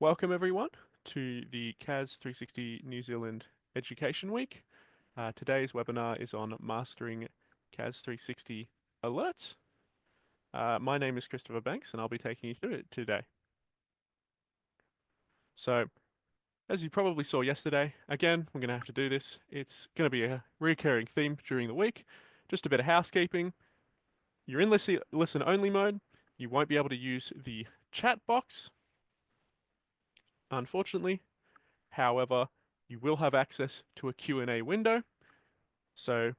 Welcome everyone to the CAS 360 New Zealand Education Week. Today's webinar is on mastering CAS 360 alerts. My name is Christopher Banks and I'll be taking you through it today. So, as you probably saw yesterday, again, we're going to have to do this. It's going to be a recurring theme during the week. Just a bit of housekeeping. You're in listen only mode. You won't be able to use the chat box, unfortunately. However, you will have access to a Q&A window. So,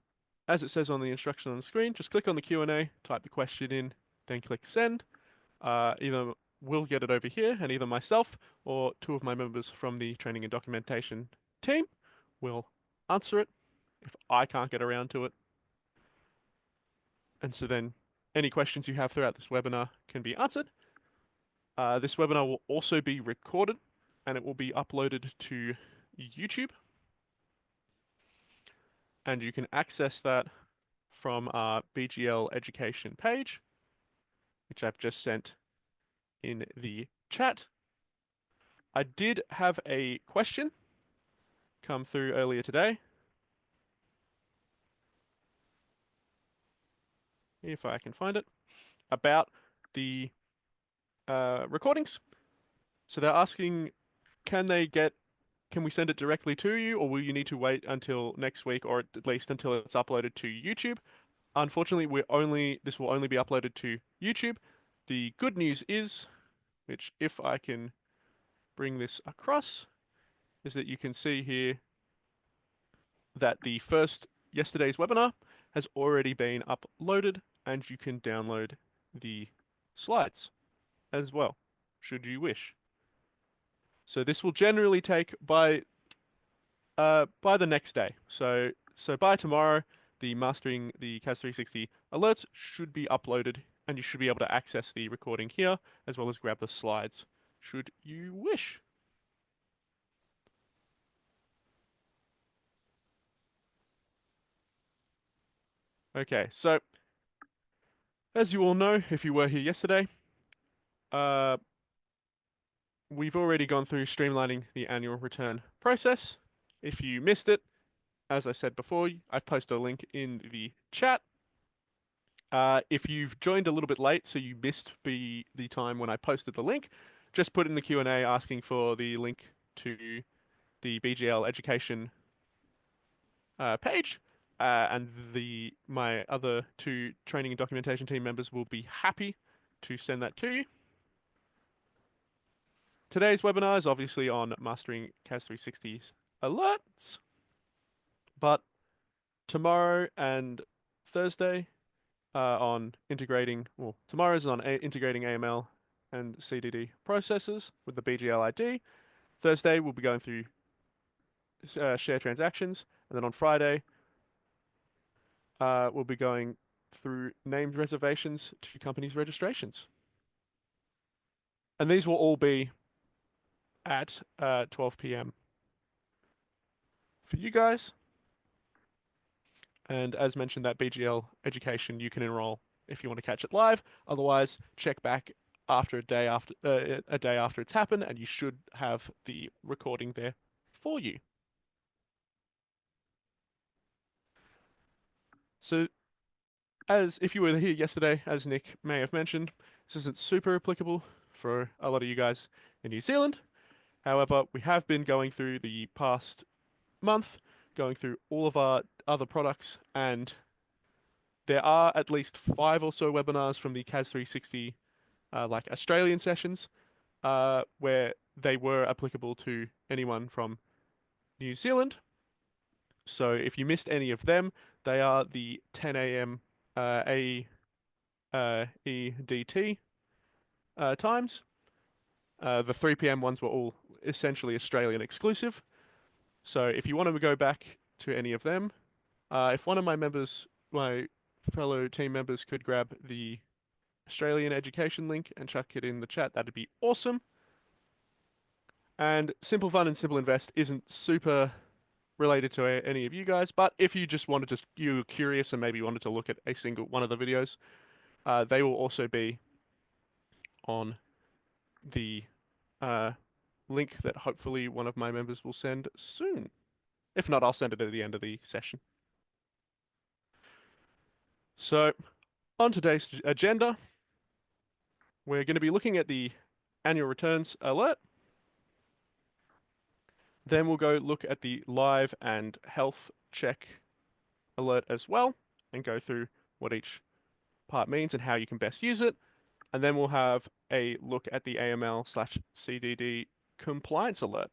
as it says on the instruction on the screen, just click on the Q&A, type the question in, then click send. Either we'll get it over here, and either myself or two of my members from the training and documentation team will answer it if I can't get around to it. And so then any questions you have throughout this webinar can be answered. This webinar will also be recorded and it will be uploaded to YouTube. And you can access that from our BGL education page, which I've just sent in the chat. I did have a question come through earlier today. If I can find it, about the recordings. So they're asking, can we send it directly to you, or will you need to wait until next week, or at least until it's uploaded to YouTube? Unfortunately, this will only be uploaded to YouTube. The good news is, which if I can bring this across, is that you can see here that yesterday's webinar has already been uploaded and you can download the slides as well, should you wish. So this will generally take by the next day. So by tomorrow, the Mastering the CAS 360 alerts should be uploaded and you should be able to access the recording here as well as grab the slides, should you wish. Okay, so as you all know, if you were here yesterday, uh, we've already gone through streamlining the annual return process. If you missed it, as I said before, I've posted a link in the chat. If you've joined a little bit late, so you missed the time when I posted the link, just put in the Q&A asking for the link to the BGL education page, and my other two training and documentation team members will be happy to send that to you. Today's webinar is obviously on mastering CAS 360's alerts, but tomorrow and Thursday on integrating, well, tomorrow's on integrating AML and CDD processes with the BGL ID. Thursday we'll be going through share transactions, and then on Friday we'll be going through named reservations to companies' registrations. And these will all be at 12 p.m. for you guys. And as mentioned, that BGL education you can enroll if you want to catch it live. Otherwise, check back after a day after it's happened, and you should have the recording there for you. So, as if you were here yesterday, as Nick may have mentioned, this isn't super applicable for a lot of you guys in New Zealand. However, we have been going through the past month, going through all of our other products, and there are at least 5 or so webinars from the CAS 360 like Australian sessions where they were applicable to anyone from New Zealand. So if you missed any of them, they are the 10 a.m. EDT times. The 3 p.m. ones were all essentially Australian exclusive. So if you want to go back to any of them, if one of my fellow team members could grab the Australian education link and chuck it in the chat, that'd be awesome. And Simple Fund and Simple Invest isn't super related to any of you guys, but if you just you were curious and maybe wanted to look at a single one of the videos, they will also be on the link that hopefully one of my members will send soon. If not, I'll send it at the end of the session. So, on today's agenda, we're going to be looking at the annual returns alert. Then we'll go look at the live and health check alert as well and go through what each part means and how you can best use it. And then we'll have a look at the AML/CDD Compliance Alert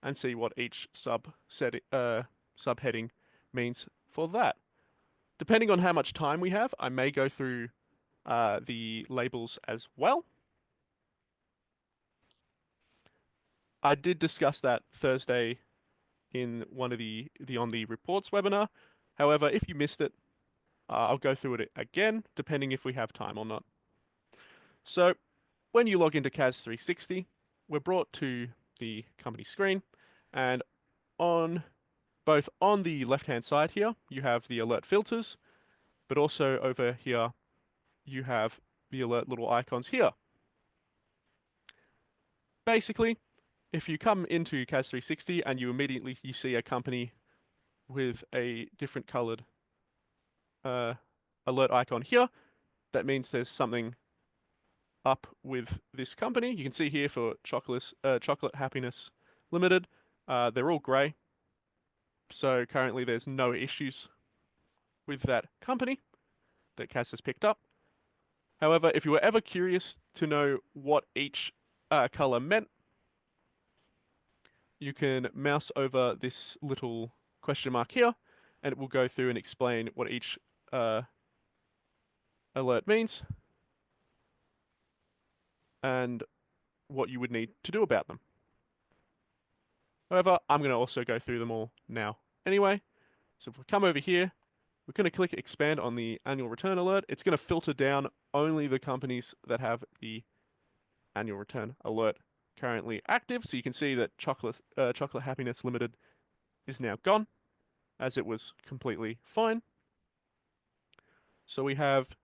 and see what each subheading means for that. Depending on how much time we have, I may go through the labels as well. I did discuss that Thursday in one of the On the Reports webinar. However, if you missed it, I'll go through it again, depending if we have time or not. So, when you log into CAS 360, we're brought to the company screen, and on both on the left-hand side here, you have the alert filters, but also over here, you have the alert little icons here. Basically, if you come into CAS 360 and you immediately see a company with a different colored alert icon here, that means there's something up with this company. You can see here for Chocolate Happiness Limited, they're all grey. So currently there's no issues with that company that CAS has picked up. However, if you were ever curious to know what each color meant, you can mouse over this little question mark here, and it will go through and explain what each alert means and what you would need to do about them. However, I'm going to also go through them all now anyway. So if we come over here, we're going to click expand on the annual return alert. It's going to filter down only the companies that have the annual return alert currently active. So you can see that Chocolate Happiness Limited is now gone, as it was completely fine. So we have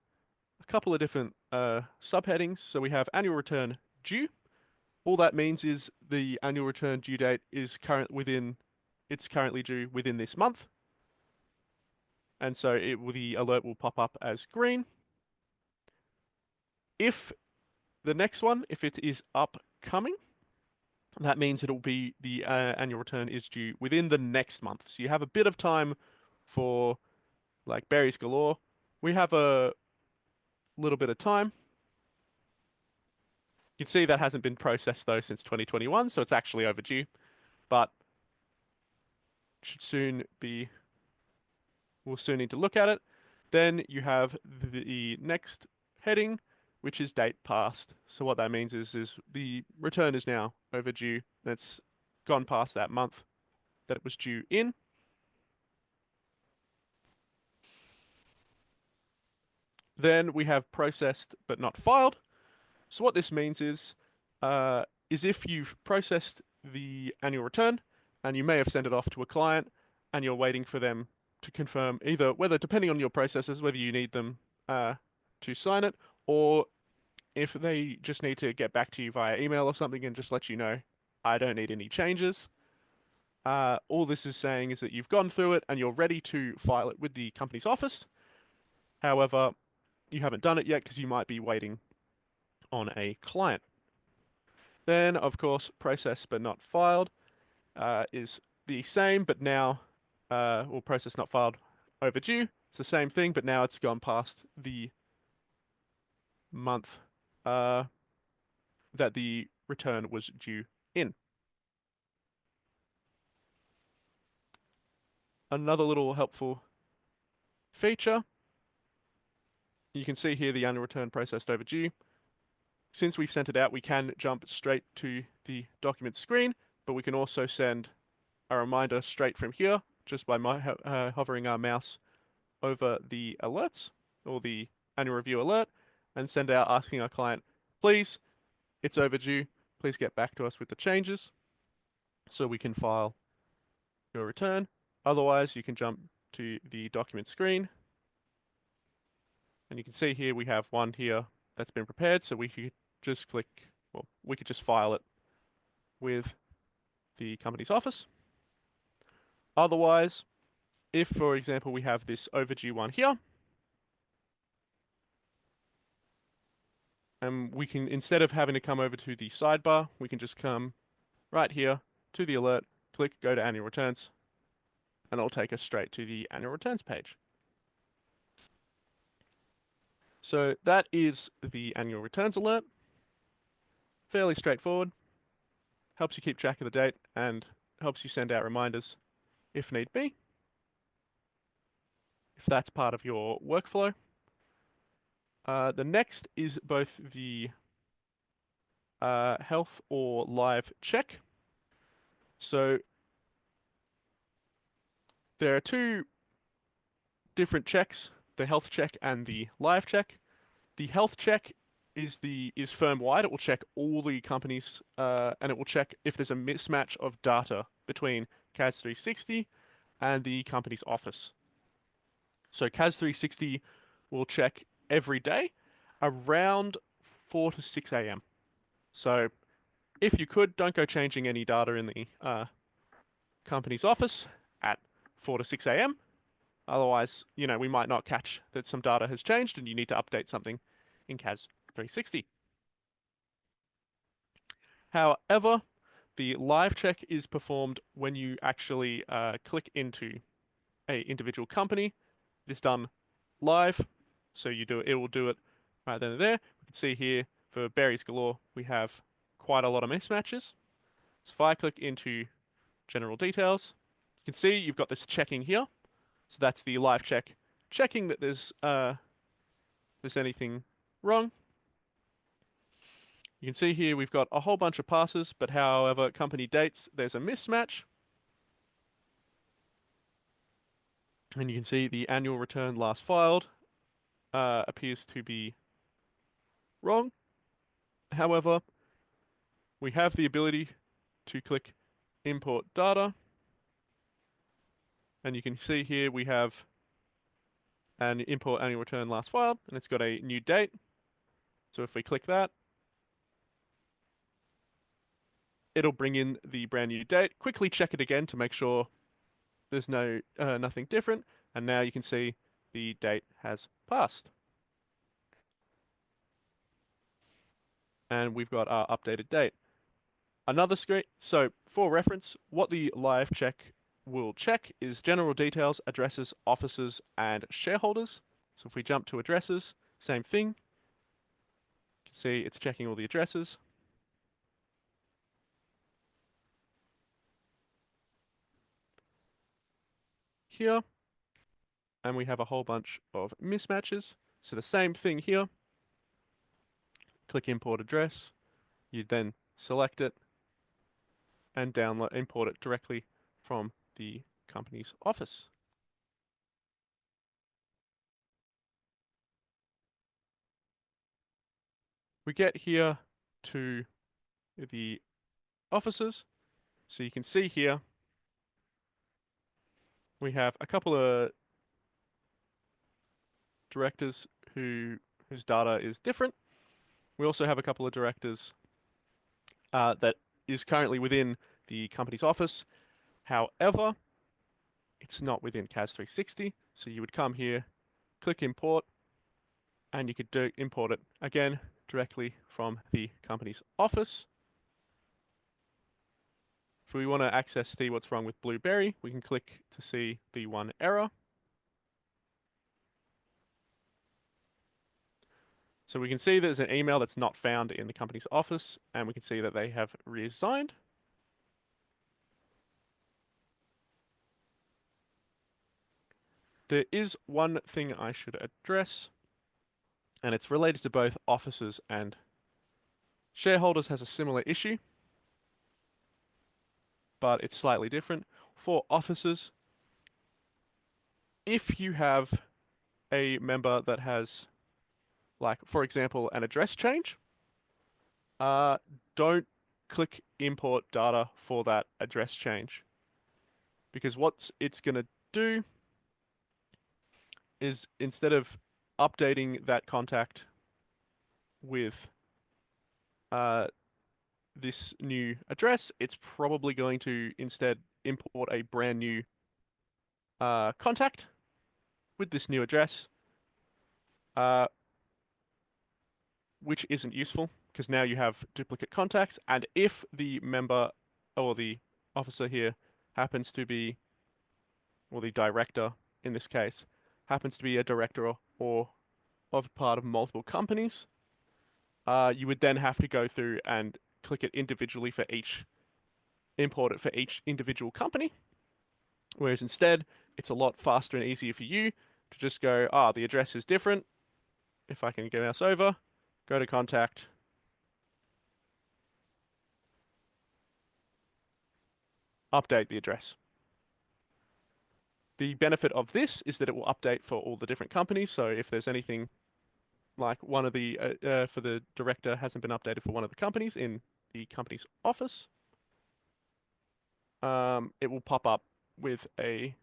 a couple of different subheadings. So we have annual return due. All that means is the annual return due date is currently due within this month. And so the alert will pop up as green. If the next one, if it is upcoming, that means it'll be the annual return is due within the next month. So you have a bit of time for like berries galore. We have a little bit of time. You can see that hasn't been processed though since 2021, so it's actually overdue, but should soon be. We'll soon need to look at it. Then you have the next heading, which is date passed. So what that means is the return is now overdue. That's gone past that month that it was due in. Then we have processed but not filed. So what this means is if you've processed the annual return and you may have sent it off to a client and you're waiting for them to confirm either whether, depending on your processes, whether you need them to sign it, or if they just need to get back to you via email or something and just let you know, I don't need any changes. All this is saying is that you've gone through it and you're ready to file it with the company's office. However, you haven't done it yet because you might be waiting on a client. Then, of course, processed but not filed is the same, but now, or processed not filed overdue. It's the same thing, but now it's gone past the month that the return was due in. Another little helpful feature, you can see here the annual return processed overdue. Since we've sent it out, we can jump straight to the document screen, but we can also send a reminder straight from here just by hovering our mouse over the alerts or the annual review alert and send out asking our client, please, it's overdue. Please get back to us with the changes so we can file your return. Otherwise, you can jump to the document screen. And you can see here we have one here that's been prepared, so we could just click, well, we could just file it with the company's office. Otherwise, if, for example, we have this overdue one here, and we can, instead of having to come over to the sidebar, we can just come right here to the alert, click go to annual returns, and it'll take us straight to the annual returns page. So that is the annual returns alert. Fairly straightforward. Helps you keep track of the date and helps you send out reminders if need be, if that's part of your workflow. The next is both the health or live check. So there are two different checks, the health check and the live check. The health check is firm wide. It will check all the companies and it will check if there's a mismatch of data between CAS 360 and the company's office. So CAS 360 will check every day around 4 to 6 a.m. So if you could, don't go changing any data in the company's office at 4 to 6 a.m. Otherwise, we might not catch that some data has changed and you need to update something in CAS 360. However, the live check is performed when you actually click into a individual company. It is done live, so it will do it right then and there. We can see here for Berries Galore, we have quite a lot of mismatches. So if I click into general details, you can see you've got this checking here. So that's the live check, checking that there's anything wrong. You can see here we've got a whole bunch of passes, but however, company dates, there's a mismatch. And you can see the annual return last filed appears to be wrong. However, we have the ability to click import data. And you can see here we have an import annual return last filed, and it's got a new date. So if we click that, it'll bring in the brand new date. Quickly check it again to make sure there's nothing different. And now you can see the date has passed. And we've got our updated date. Another screen. So for reference, what the live check will check is general details, addresses, offices, and shareholders. So if we jump to addresses, same thing. You can see it's checking all the addresses. Here. And we have a whole bunch of mismatches. So the same thing here. Click import address. You then select it and import it directly from the company's office. We get here to the offices. So you can see here we have a couple of directors whose data is different. We also have a couple of directors that is currently within the company's office. However, it's not within CAS 360. So you would come here, click import, and you could import it again directly from the company's office. If we want to see what's wrong with Blueberry, we can click to see the one error. So we can see there's an email that's not found in the company's office, and we can see that they have resigned. There is one thing I should address, and it's related to both officers and shareholders has a similar issue, but it's slightly different. For officers, if you have a member that has, like, for example, an address change, don't click import data for that address change. Because what it's going to do is instead of updating that contact with this new address, it's probably going to instead import a brand new contact with this new address, uh, which isn't useful because now you have duplicate contacts. And if the member or the officer here happens to be, or the director in this case, happens to be a director or of part of multiple companies, you would then have to go through and click it individually for each, import it for each individual company. Whereas instead, it's a lot faster and easier for you to just go, the address is different. If I can get mouse over, go to contact, update the address. The benefit of this is that it will update for all the different companies. So if there's anything like one of the, for the director hasn't been updated for one of the companies in the company's office, it will pop up with a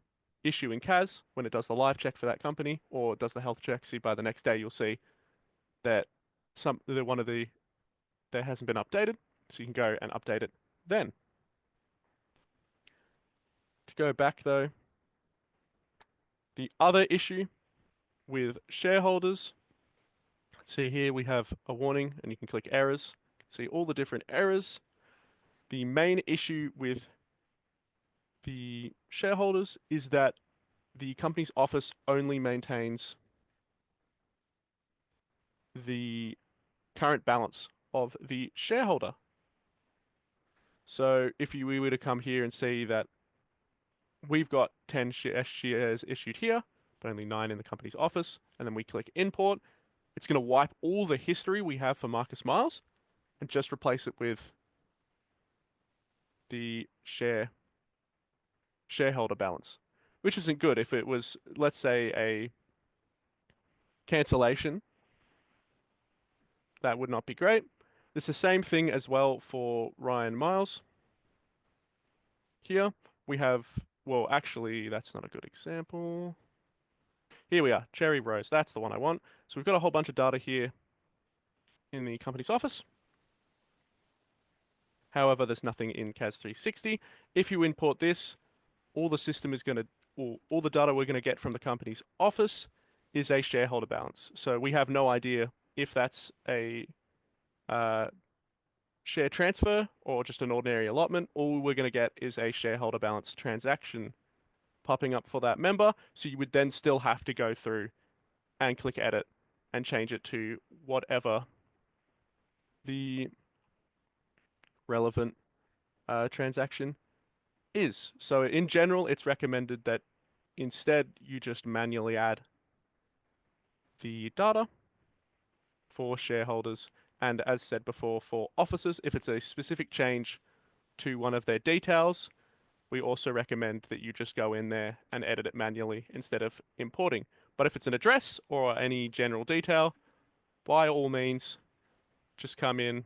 issue in CAS when it does the live check for that company or does the health check. See, by the next day, you'll see that one of the that hasn't been updated, so you can go and update it then. To go back though, the other issue with shareholders, see here we have a warning and you can click errors. See all the different errors. The main issue with the shareholders is that the company's office only maintains the current balance of the shareholder. So if we were to come here and see that we've got 10 shares issued here, but only 9 in the company's office, and then we click import, it's going to wipe all the history we have for Marcus Miles and just replace it with the shareholder balance, which isn't good. If it was, let's say, a cancellation, that would not be great. It's the same thing as well for Ryan Miles. Here we have, well, actually, that's not a good example. Here we are, Cherry Rose. That's the one I want. So we've got a whole bunch of data here in the company's office. However, there's nothing in CAS 360. If you import this, all the system is going to, all the data we're going to get from the company's office is a shareholder balance. So we have no idea if that's a share transfer or just an ordinary allotment. All we're going to get is a shareholder balance transaction popping up for that member. So you would then still have to go through and click edit and change it to whatever the relevant transaction is. So in general, it's recommended that instead you just manually add the data for shareholders. And as said before, for officers, if it's a specific change to one of their details, we also recommend that you just go in there and edit it manually instead of importing. But if it's an address or any general detail, by all means, just come in,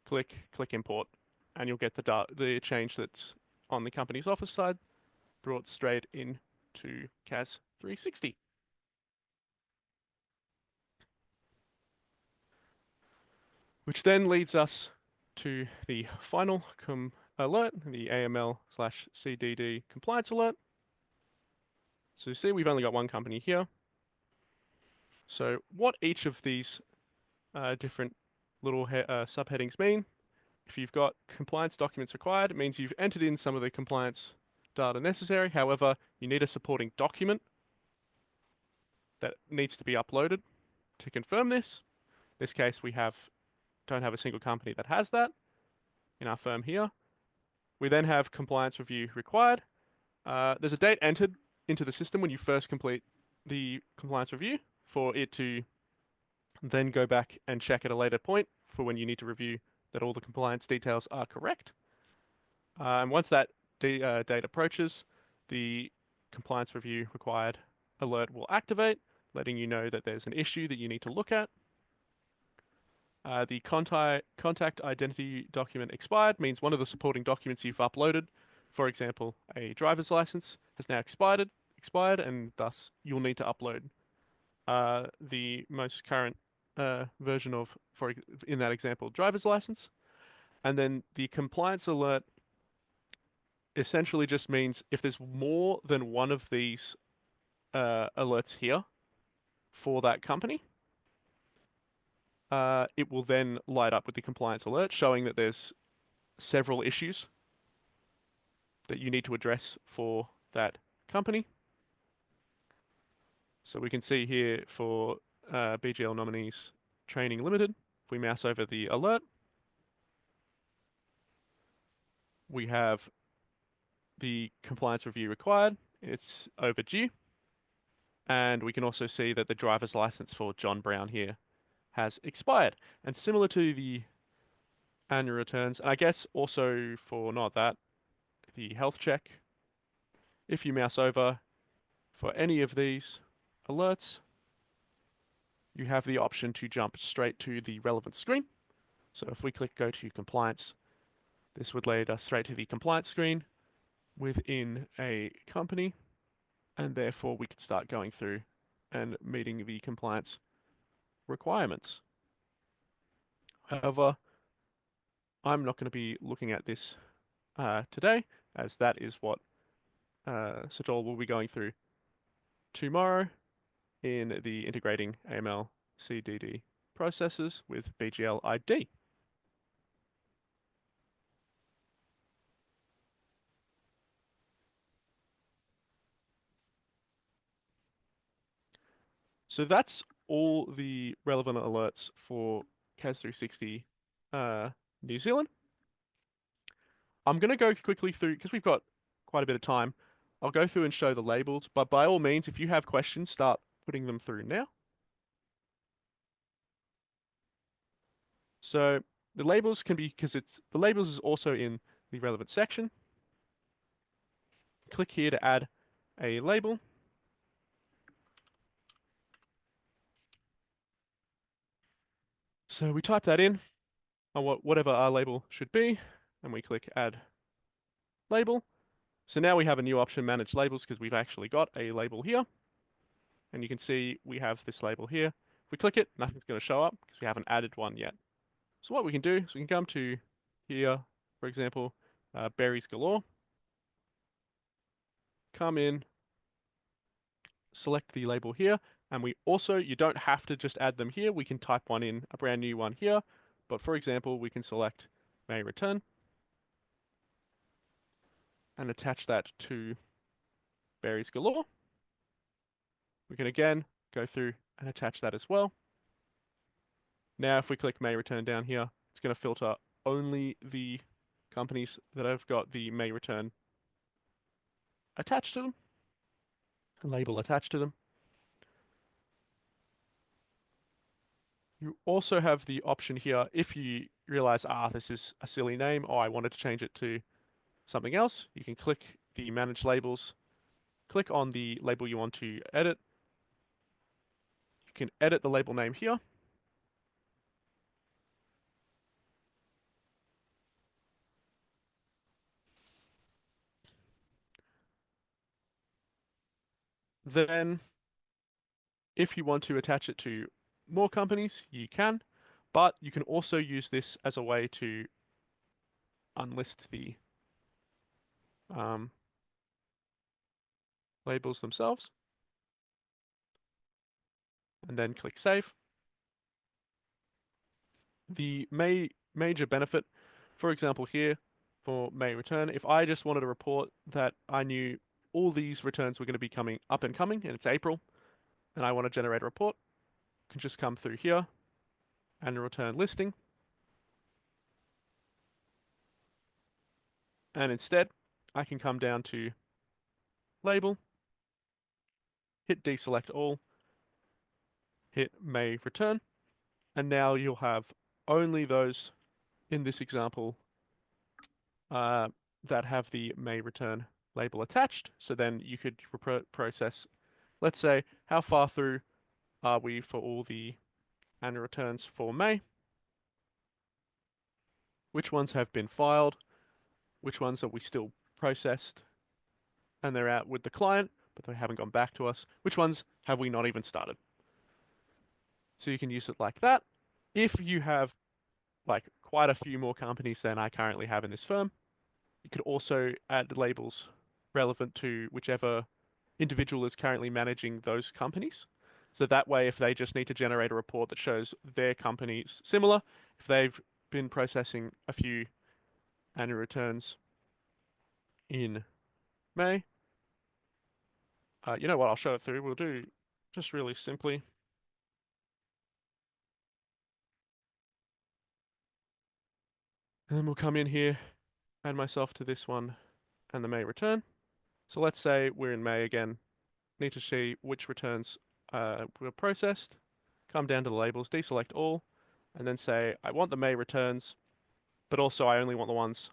click import, and you'll get the change that's on the company's office side brought straight into CAS 360. Which then leads us to the final alert, the AML/CDD Compliance Alert. So you see we've only got one company here. So what each of these different little subheadings mean, if you've got compliance documents required, it means you've entered in some of the compliance data necessary. However, you need a supporting document that needs to be uploaded to confirm this. In this case, we don't have a single company that has that in our firm here. We then have compliance review required. There's a date entered into the system when you first complete the compliance review for it to then go back and check at a later point for when you need to review that all the compliance details are correct. And once that date approaches, the compliance review required alert will activate, letting you know that there's an issue that you need to look at. The contact identity document expired means one of the supporting documents you've uploaded, for example, a driver's license, has now expired, and thus you'll need to upload the most current version of, in that example, driver's license. And then the compliance alert essentially just means if there's more than one of these alerts here for that company, it will then light up with the compliance alert showing that there's several issues that you need to address for that company. So we can see here for BGL nominees training limited, if we mouse over the alert, we have the compliance review required. It's overdue. And we can also see that the driver's license for John Brown here has expired. And similar to the annual returns, and I guess also for not that, the health check, if you mouse over for any of these alerts, you have the option to jump straight to the relevant screen. So if we click go to compliance, this would lead us straight to the compliance screen within a company, and therefore we could start going through and meeting the compliance requirements. However, I'm not going to be looking at this today, as that is what Sajol will be going through tomorrow in the integrating AML CDD processes with BGL ID. So that's all the relevant alerts for CAS 360 New Zealand. I'm going to go quickly through, because we've got quite a bit of time, I'll go through and show the labels, but by all means, if you have questions, start putting them through now. So the labels can be, because the labels is also in the relevant section. Click here to add a label. So we type that in, on whatever our label should be, and we click add label. So now we have a new option, manage labels, because we've actually got a label here. And you can see we have this label here. If we click it, nothing's going to show up because we haven't added one yet. So what we can do is we can come to here, for example, berries galore. Come in, select the label here, and you don't have to just add them here. We can type one in, a brand new one here. But for example, we can select may return and attach that to berries galore. We can again go through and attach that as well. Now, if we click may return down here, it's going to filter only the companies that have got the may return attached to them, a label attached to them. You also have the option here, if you realize, this is a silly name, or I wanted to change it to something else, you can click the manage labels, click on the label you want to edit. You can edit the label name here. Then, if you want to attach it to more companies, you can, but you can also use this as a way to unlist the labels themselves, and then click save. The major benefit, for example here, for may return, if I just wanted a report that I knew all these returns were going to be coming up and coming, and it's April, and I want to generate a report, I can just come through here and return listing. And instead, I can come down to label, hit deselect all, hit may return, and now you'll have only those in this example that have the may return label attached. So then you could process, let's say, how far through are we for all the annual returns for May? Which ones have been filed? Which ones are we still processed and they're out with the client, but they haven't gone back to us? Which ones have we not even started? So you can use it like that. If you have like quite a few more companies than I currently have in this firm. You could also add labels relevant to whichever individual is currently managing those companies. So that way, if they just need to generate a report that shows their companies similar, if they've been processing a few annual returns in May, you know what, I'll show it through. We'll do just really simply. And then we'll come in here, add myself to this one and the May return. So let's say we're in May again, need to see which returns were processed, come down to the labels, deselect all, and then say I want the May returns, but also I only want the ones,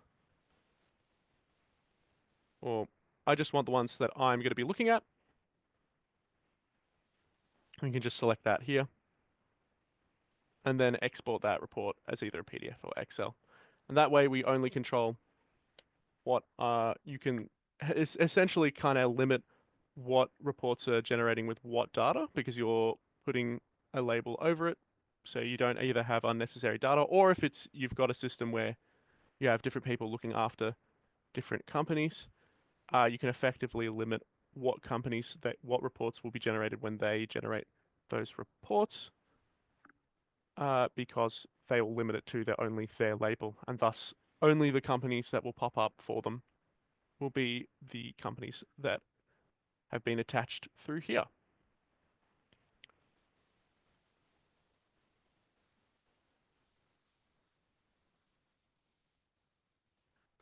or I just want the ones that I'm going to be looking at. You can just select that here, and then export that report as either a PDF or Excel. And that way we only control what you can essentially kind of limit what reports are generating with what data because you're putting a label over it. So you don't either have unnecessary data, or if it's you've got a system where you have different people looking after different companies, you can effectively limit what reports will be generated when they generate those reports, because they will limit it to only their label, and thus only the companies that will pop up for them will be the companies that have been attached through here.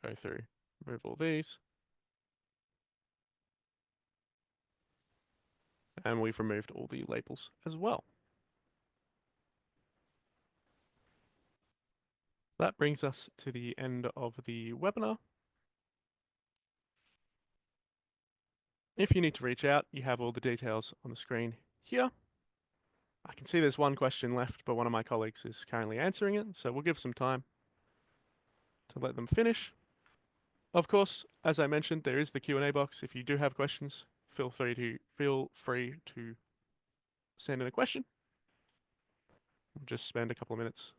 Go through, remove all these, and we've removed all the labels as well. That brings us to the end of the webinar. If you need to reach out, you have all the details on the screen here. I can see there's one question left, but one of my colleagues is currently answering it, so we'll give some time to let them finish. Of course, as I mentioned, there is the Q&A box. If you do have questions, feel free to send in a question. We'll just spend a couple of minutes